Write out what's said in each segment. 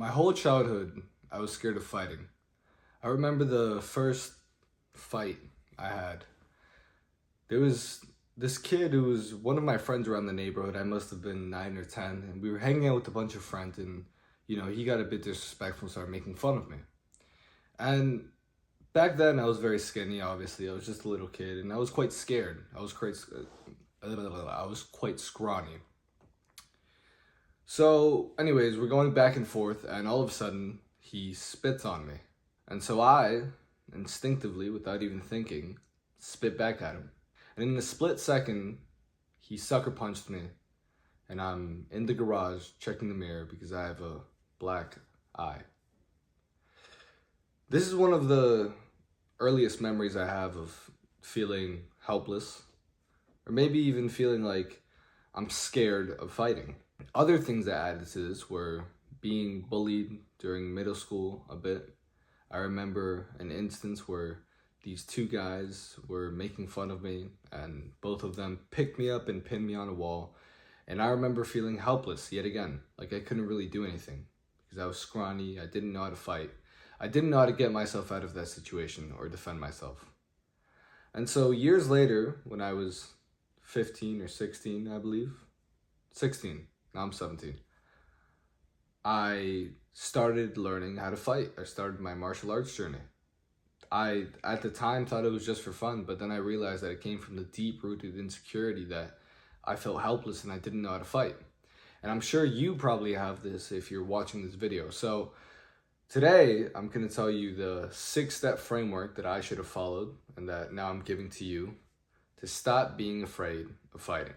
My whole childhood, I was scared of fighting. I remember the first fight I had. There was this kid who was one of my friends around the neighborhood. I must have been 9 or 10, and we were hanging out with a bunch of friends, and he got a bit disrespectful and started making fun of me. And back then, I was very skinny, obviously. I was just a little kid, and I was quite scared. I was quite scrawny. So, anyways, we're going back and forth, and all of a sudden, he spits on me. And so I, instinctively, without even thinking, spit back at him. And in a split second, he sucker punched me, and I'm in the garage checking the mirror because I have a black eye. This is one of the earliest memories I have of feeling helpless, or maybe even feeling like I'm scared of fighting. Other things that added to this were being bullied during middle school a bit. I remember an instance where these two guys were making fun of me, and both of them picked me up and pinned me on a wall. And I remember feeling helpless yet again, like I couldn't really do anything because I was scrawny, I didn't know how to fight. I didn't know how to get myself out of that situation or defend myself. And so years later, when I was 15 or 16, I believe, 16, now I'm 17, I started learning how to fight. I started my martial arts journey. I, at the time, thought it was just for fun, but then I realized that it came from the deep-rooted insecurity that I felt helpless and I didn't know how to fight. And I'm sure you probably have this if you're watching this video. So today, I'm going to tell you the 6-step framework that I should have followed and that now I'm giving to you to stop being afraid of fighting.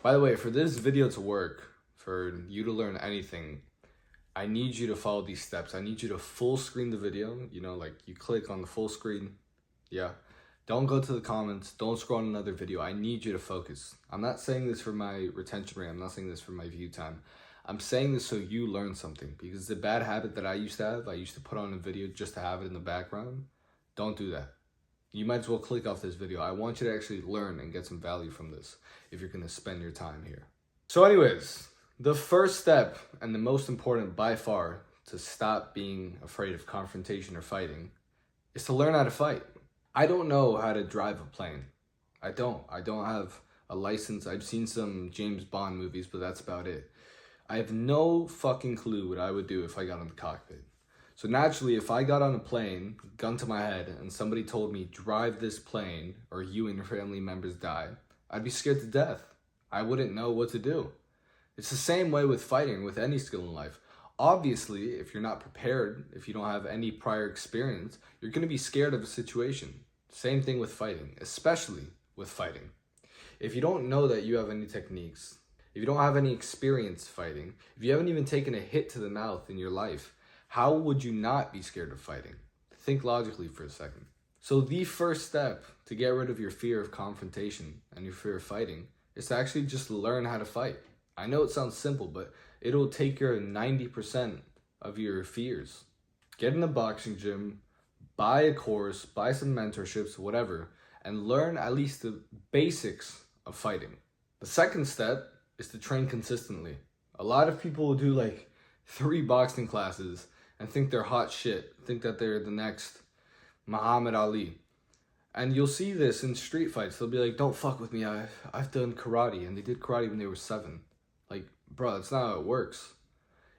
By the way, for this video to work, for you to learn anything, I need you to follow these steps. I need you to full screen the video, like you click on the full screen. Yeah. Don't go to the comments. Don't scroll on another video. I need you to focus. I'm not saying this for my retention rate. I'm not saying this for my view time. I'm saying this so you learn something, because the bad habit that I used to have, I used to put on a video just to have it in the background. Don't do that. You might as well click off this video. I want you to actually learn and get some value from this if you're going to spend your time here. So anyways, the first step, and the most important by far, to stop being afraid of confrontation or fighting, is to learn how to fight. I don't know how to drive a plane. I don't have a license. I've seen some James Bond movies, but that's about it. I have no fucking clue what I would do if I got in the cockpit. So naturally, if I got on a plane, gun to my head, and somebody told me, drive this plane or you and your family members die, I'd be scared to death. I wouldn't know what to do. It's the same way with fighting, with any skill in life. Obviously, if you're not prepared, if you don't have any prior experience, you're going to be scared of a situation. Same thing with fighting, especially with fighting. If you don't know that you have any techniques, if you don't have any experience fighting, if you haven't even taken a hit to the mouth in your life, how would you not be scared of fighting? Think logically for a second. So the first step to get rid of your fear of confrontation and your fear of fighting is to actually just learn how to fight. I know it sounds simple, but it'll take your 90% of your fears. Get in a boxing gym, buy a course, buy some mentorships, whatever, and learn at least the basics of fighting. The second step is to train consistently. A lot of people will do like 3 boxing classes and think they're hot shit, think that they're the next Muhammad Ali. And you'll see this in street fights. They'll be like, don't fuck with me, I've done karate, and they did karate when they were 7. Like, bro, that's not how it works.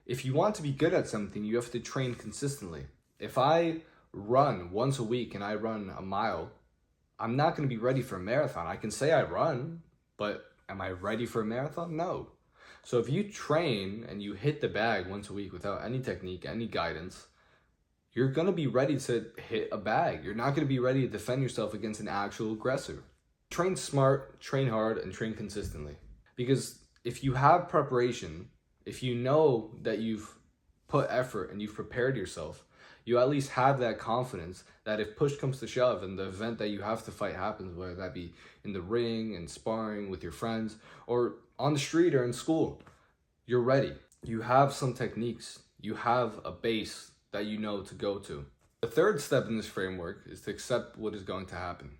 If you want to be good at something, you have to train consistently. If I run once a week and I run a mile, I'm not going to be ready for a marathon. I can say I run, but am I ready for a marathon? No. So if you train and you hit the bag once a week without any technique, any guidance, you're going to be ready to hit a bag. You're not going to be ready to defend yourself against an actual aggressor. Train smart, train hard, and train consistently. Because if you have preparation, if you know that you've put effort and you've prepared yourself, you at least have that confidence that if push comes to shove and the event that you have to fight happens, whether that be in the ring and sparring with your friends or on the street or in school, you're ready. You have some techniques. You have a base that you know to go to. The third step in this framework is to accept what is going to happen.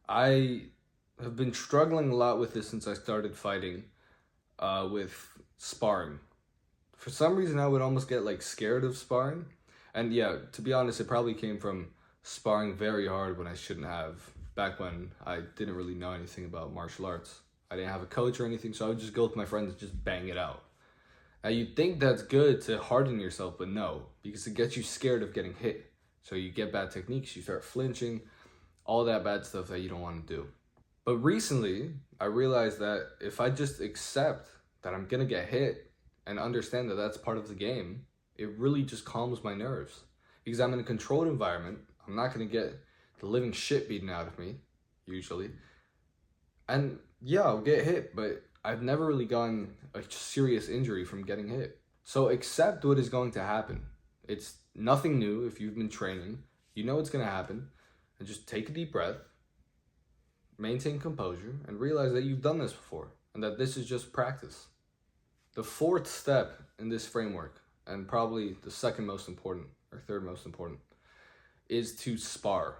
I have been struggling a lot with this since I started fighting with sparring. For some reason, I would almost get like scared of sparring. And yeah, to be honest, it probably came from sparring very hard when I shouldn't have. Back when I didn't really know anything about martial arts. I didn't have a coach or anything, so I would just go with my friends and just bang it out. Now you'd think that's good to harden yourself, but no, because it gets you scared of getting hit. So you get bad techniques, you start flinching, all that bad stuff that you don't want to do. But recently, I realized that if I just accept that I'm gonna get hit and understand that that's part of the game, it really just calms my nerves. Because I'm in a controlled environment, I'm not gonna get the living shit beaten out of me, usually. And yeah, I'll get hit, but I've never really gotten a serious injury from getting hit. So accept what is going to happen. It's nothing new if you've been training. You know it's gonna happen. And just take a deep breath, maintain composure, and realize that you've done this before and that this is just practice. The fourth step in this framework, and probably the second most important or third most important, is to spar.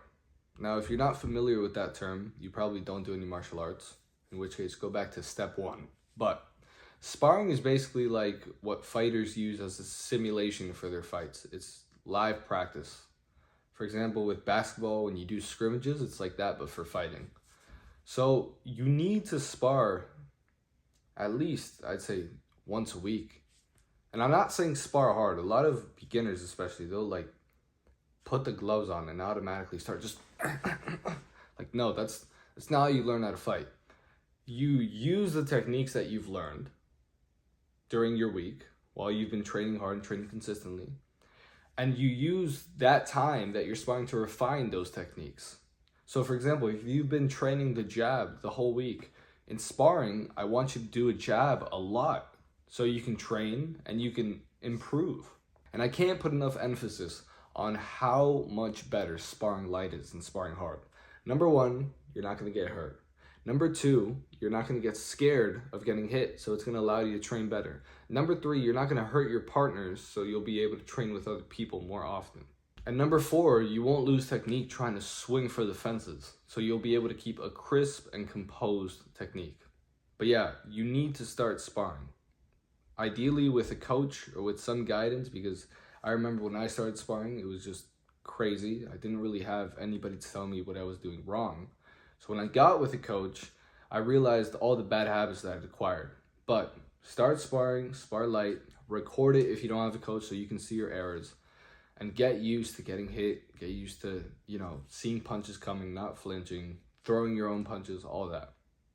Now, if you're not familiar with that term, you probably don't do any martial arts, in which case go back to step one. But sparring is basically like what fighters use as a simulation for their fights. It's live practice. For example, with basketball, when you do scrimmages, it's like that, but for fighting. So you need to spar at least, I'd say, once a week. And I'm not saying spar hard. A lot of beginners especially, they'll like put the gloves on and automatically start just like, no, that's not how you learn how to fight. You use the techniques that you've learned during your week while you've been training hard and training consistently. And you use that time that you're sparring to refine those techniques. So for example, if you've been training the jab the whole week, in sparring, I want you to do a jab a lot so you can train and you can improve. And I can't put enough emphasis on how much better sparring light is than sparring hard. Number one, you're not going to get hurt. Number two, you're not going to get scared of getting hit, so it's going to allow you to train better. Number three, you're not going to hurt your partners, so you'll be able to train with other people more often. And number four, you won't lose technique trying to swing for the fences, so you'll be able to keep a crisp and composed technique. But yeah, you need to start sparring. Ideally with a coach or with some guidance, because I remember when I started sparring, it was just crazy. I didn't really have anybody to tell me what I was doing wrong. So when I got with a coach, I realized all the bad habits that I'd acquired. But start sparring, spar light, record it if you don't have a coach so you can see your errors, and get used to getting hit, get used to, seeing punches coming, not flinching, throwing your own punches, all that.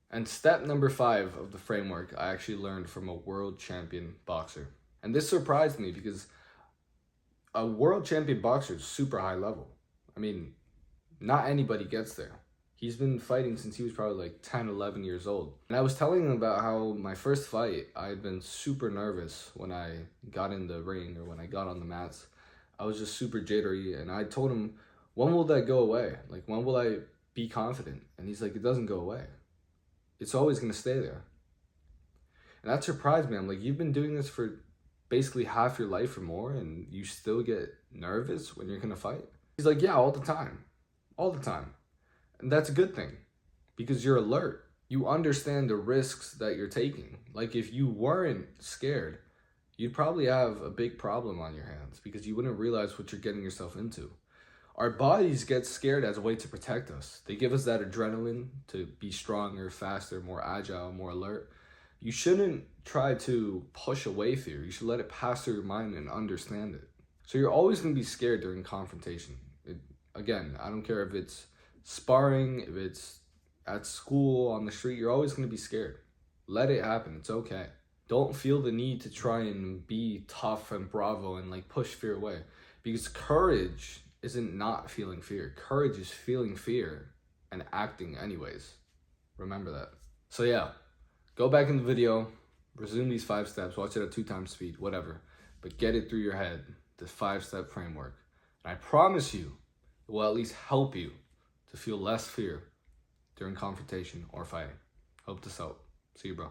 And step number 5 of the framework, I actually learned from a world champion boxer. And this surprised me because a world champion boxer is super high level. I mean, not anybody gets there. He's been fighting since he was probably like 10, 11 years old. And I was telling him about how my first fight, I had been super nervous when I got in the ring or when I got on the mats. I was just super jittery. And I told him, when will that go away? Like, when will I be confident? And he's like, it doesn't go away. It's always going to stay there. And that surprised me. I'm like, you've been doing this for basically half your life or more, and you still get nervous when you're going to fight? He's like, yeah, all the time. All the time. And that's a good thing because you're alert. You understand the risks that you're taking. Like, if you weren't scared, you'd probably have a big problem on your hands because you wouldn't realize what you're getting yourself into. Our bodies get scared as a way to protect us. They give us that adrenaline to be stronger, faster, more agile, more alert. You shouldn't try to push away fear. You should let it pass through your mind and understand it. So you're always going to be scared during confrontation. Again, I don't care if it's sparring, if it's at school, on the street, you're always going to be scared. Let it happen. It's okay. Don't feel the need to try and be tough and bravo and like push fear away, because courage isn't not feeling fear. Courage is feeling fear and acting anyways. Remember that. So yeah, go back in the video, resume these 5 steps, watch it at 2 times speed, whatever, but get it through your head, the 5-step framework. And I promise you, it will at least help you to feel less fear during confrontation or fighting. Hope this helped. See you, bro.